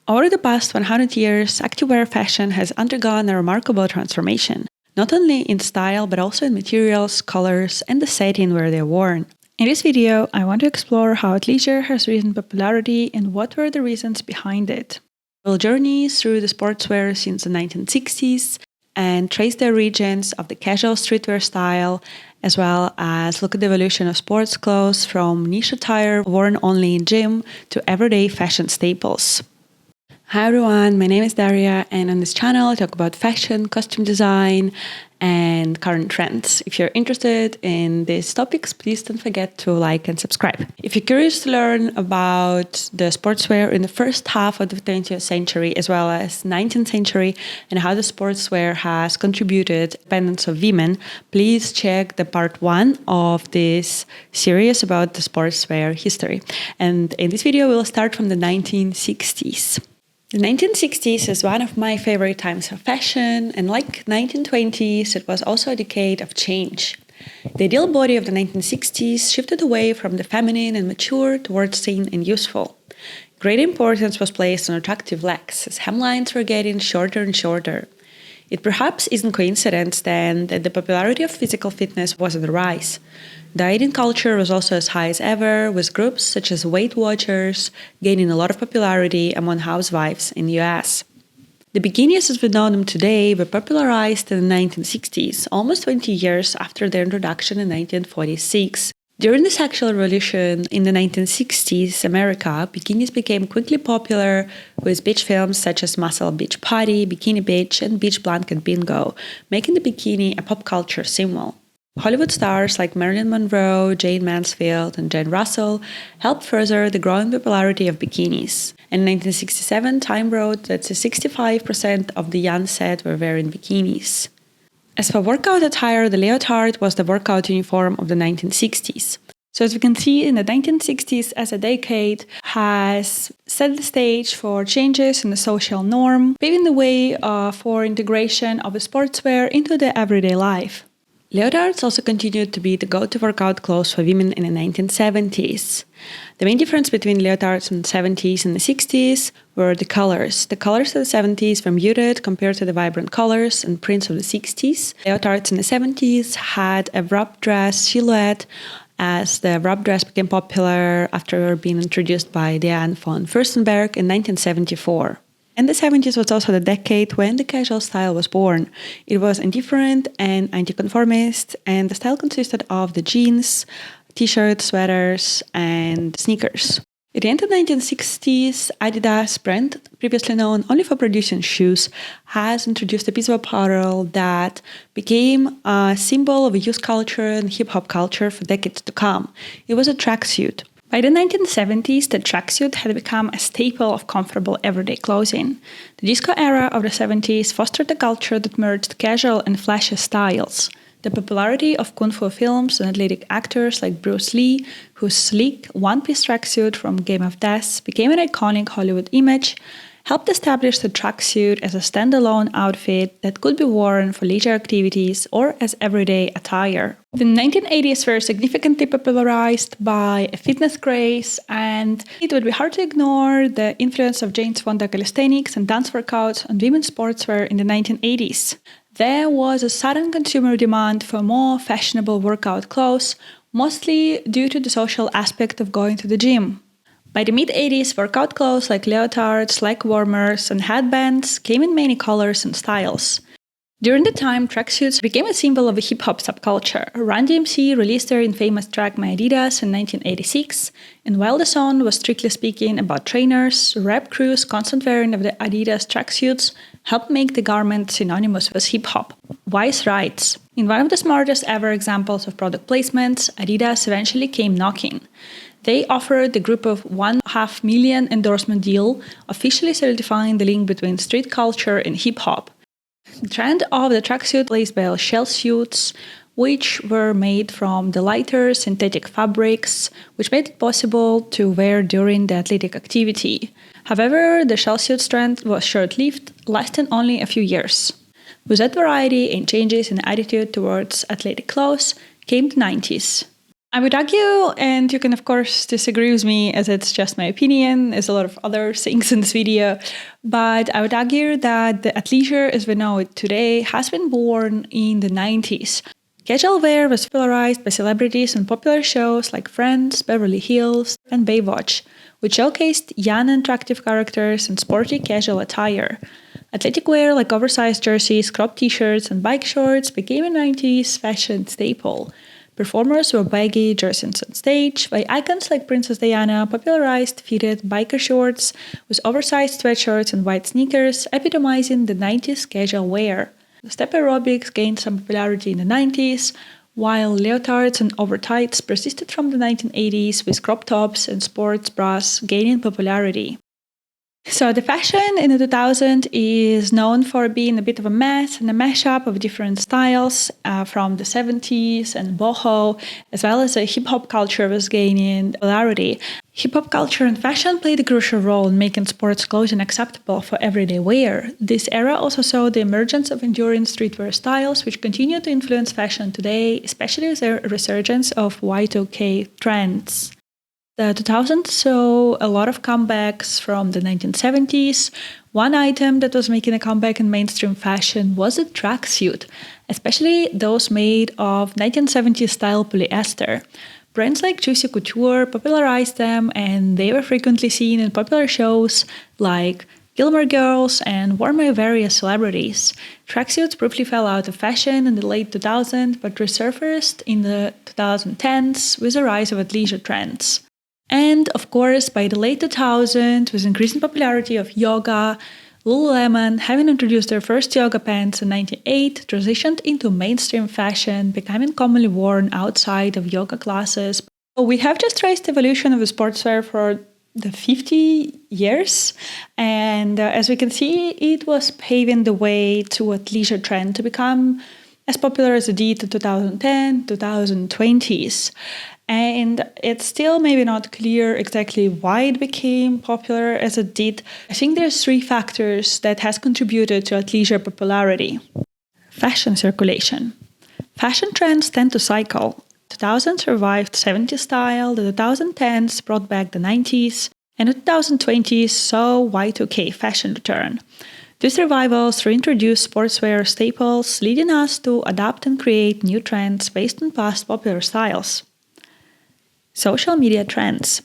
Over the past 100 years, activewear fashion has undergone a remarkable transformation, not only in style but also in materials, colors, and the setting where they're worn. In this video, I want to explore how athleisure has risen in popularity and what were the reasons behind it. We'll journey through the sportswear since the 1960s and trace the origins of the casual streetwear style, as well as look at the evolution of sports clothes from niche attire worn only in gym to everyday fashion staples. Hi everyone, my name is Daria, and on this channel I talk about fashion, costume design, and current trends. If you're interested in these topics, please don't forget to like and subscribe. If you're curious to learn about the sportswear in the first half of the 20th century as well as 19th century and how the sportswear has contributed to the independence of women, please check the part 1 of this series about the sportswear history. And in this video, we'll start from the 1960s. The 1960s is one of my favorite times of fashion, and like 1920s, it was also a decade of change. The ideal body of the 1960s shifted away from the feminine and mature towards thin and youthful. Great importance was placed on attractive legs, as hemlines were getting shorter and shorter. It perhaps isn't coincidence then that the popularity of physical fitness was on the rise. Dieting culture was also as high as ever, with groups such as Weight Watchers gaining a lot of popularity among housewives in the US. The bikinis as we know them today were popularized in the 1960s, almost 20 years after their introduction in 1946. During the sexual revolution in the 1960s America, bikinis became quickly popular with beach films such as Muscle Beach Party, Bikini Beach, and Beach Blanket Bingo, making the bikini a pop culture symbol. Hollywood stars like Marilyn Monroe, Jane Mansfield, and Jane Russell helped further the growing popularity of bikinis. In 1967, Time wrote that 65% of the young set were wearing bikinis. As for workout attire, the leotard was the workout uniform of the 1960s. So as we can see, in the 1960s as a decade has set the stage for changes in the social norm, paving the way for integration of the sportswear into the everyday life. Leotards also continued to be the go-to workout clothes for women in the 1970s. The main difference between leotards in the 70s and the 60s were the colors. The colors of the 70s were muted compared to the vibrant colors and prints of the 60s. Leotards in the 70s had a wrap dress silhouette, as the wrap dress became popular after being introduced by Diane von Furstenberg in 1974. And the 70s was also the decade when the casual style was born. It was indifferent and anti-conformist, and the style consisted of the jeans, t-shirts, sweaters, and sneakers. At the end of the 1960s, Adidas brand, previously known only for producing shoes, has introduced a piece of apparel that became a symbol of youth culture and hip-hop culture for decades to come. It was a tracksuit. By the 1970s, the tracksuit had become a staple of comfortable everyday clothing. The disco era of the 70s fostered a culture that merged casual and flashy styles. The popularity of kung fu films and athletic actors like Bruce Lee, whose sleek, one-piece tracksuit from Game of Death became an iconic Hollywood image, helped establish the tracksuit as a standalone outfit that could be worn for leisure activities or as everyday attire. The 1980s were significantly popularized by a fitness craze, and it would be hard to ignore the influence of Jane Fonda calisthenics and dance workouts on women's sportswear in the 1980s. There was a sudden consumer demand for more fashionable workout clothes, mostly due to the social aspect of going to the gym. By the mid-80s, workout clothes like leotards, leg warmers, and headbands came in many colors and styles. During the time, tracksuits became a symbol of a hip-hop subculture. Run DMC released their infamous track My Adidas in 1986, and while the song was strictly speaking about trainers, rap crews' constant wearing of the Adidas tracksuits helped make the garment synonymous with hip-hop. Wise writes, "In one of the smartest ever examples of product placements, Adidas eventually came knocking. They offered the group of $1.5 million endorsement deal, officially solidifying the link between street culture and hip-hop. The trend of the tracksuit placed by shell suits, which were made from the lighter synthetic fabrics, which made it possible to wear during the athletic activity. However, the shell suit trend was short-lived, lasting only a few years. With that variety and changes in attitude towards athletic clothes came the 90s. I would argue, and you can of course disagree with me as it's just my opinion, there's a lot of other things in this video, but I would argue that the athleisure as we know it today has been born in the 90s. Casual wear was popularized by celebrities on popular shows like Friends, Beverly Hills, and Baywatch, which showcased young and attractive characters in sporty casual attire. Athletic wear like oversized jerseys, cropped t-shirts, and bike shorts became a 90s fashion staple. Performers wore baggy jerseys on stage, while icons like Princess Diana popularized fitted biker shorts with oversized sweatshirts and white sneakers, epitomizing the 90s casual wear. Step aerobics gained some popularity in the 90s, while leotards and overtights persisted from the 1980s with crop tops and sports bras gaining popularity. So the fashion in the 2000s is known for being a bit of a mess and a mashup of different styles from the 70s and boho, as well as a hip-hop culture was gaining popularity. Hip-hop culture and fashion played a crucial role in making sports clothing acceptable for everyday wear. This era also saw the emergence of enduring streetwear styles, which continue to influence fashion today, especially with the resurgence of Y2K trends. The 2000s saw a lot of comebacks from the 1970s. One item that was making a comeback in mainstream fashion was a tracksuit, especially those made of 1970s style polyester. Brands like Juicy Couture popularized them, and they were frequently seen in popular shows like Gilmore Girls and worn by various celebrities. Tracksuits briefly fell out of fashion in the late 2000s, but resurfaced in the 2010s with the rise of athleisure trends. And of course, by the late 2000s, with increasing popularity of yoga, Lululemon, having introduced their first yoga pants in 1998, transitioned into mainstream fashion, becoming commonly worn outside of yoga classes. So we have just traced the evolution of the sportswear for the 50 years, and as we can see, it was paving the way to a athleisure trend to become as popular as it did in 2010, 2020s. And it's still maybe not clear exactly why it became popular as it did. I think there's 3 factors that has contributed to athleisure popularity. Fashion circulation. Fashion trends tend to cycle. 2000s revived 70s style, the 2010s brought back the 90s, and the 2020s saw Y2K fashion return. These revivals reintroduced sportswear staples, leading us to adapt and create new trends based on past popular styles. Social media trends.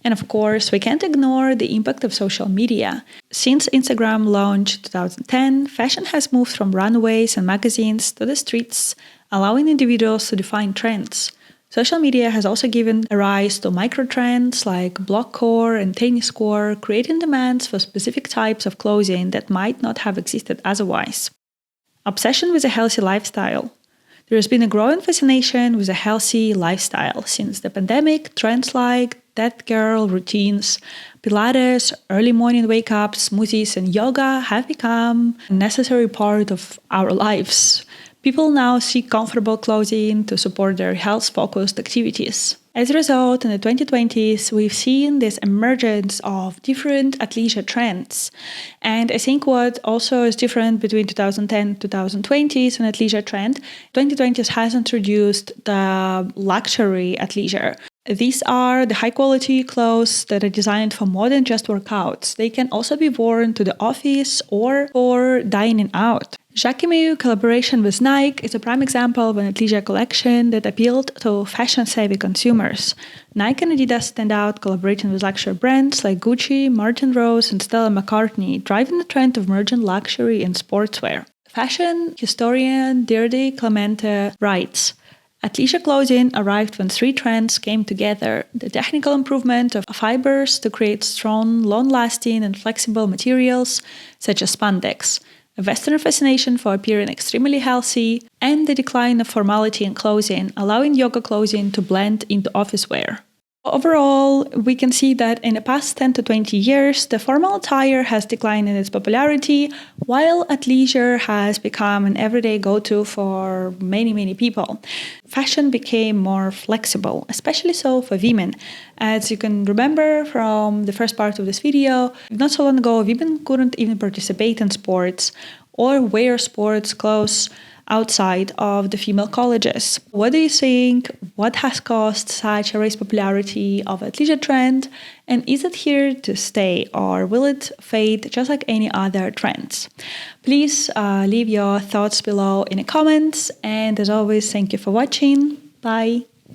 And of course, we can't ignore the impact of social media. Since Instagram launched in 2010, fashion has moved from runways and magazines to the streets, allowing individuals to define trends. Social media has also given a rise to micro-trends like blockcore and tenniscore, creating demands for specific types of clothing that might not have existed otherwise. Obsession with a healthy lifestyle. There has been a growing fascination with a healthy lifestyle. Since the pandemic, trends like that girl routines, Pilates, early morning wake-ups, smoothies, and yoga have become a necessary part of our lives. People now seek comfortable clothing to support their health-focused activities. As a result, in the 2020s, we've seen this emergence of different athleisure trends. And I think what also is different between 2010 and 2020s and athleisure trend, 2020s has introduced the luxury athleisure. These are the high-quality clothes that are designed for more than just workouts. They can also be worn to the office or for dining out. Jacquemus' collaboration with Nike is a prime example of an athleisure collection that appealed to fashion-savvy consumers. Nike and Adidas stand out, collaborating with luxury brands like Gucci, Martin Rose, and Stella McCartney, driving the trend of merging luxury and sportswear. Fashion historian Deirdre Clemente writes, athleisure clothing arrived when 3 trends came together: the technical improvement of fibers to create strong, long-lasting, and flexible materials, such as spandex, a Western fascination for appearing extremely healthy, and the decline of formality in clothing, allowing yoga clothing to blend into office wear. Overall, we can see that in the past 10 to 20 years, the formal attire has declined in its popularity, while athleisure has become an everyday go-to for many people. Fashion became more flexible, especially so for women. As you can remember from the first part of this video, not so long ago, women couldn't even participate in sports, or wear sports clothes outside of the female colleges. What do you think? What has caused such a raised popularity of athleisure trend? And is it here to stay, or will it fade just like any other trends? Please leave your thoughts below in the comments. And as always, thank you for watching. Bye.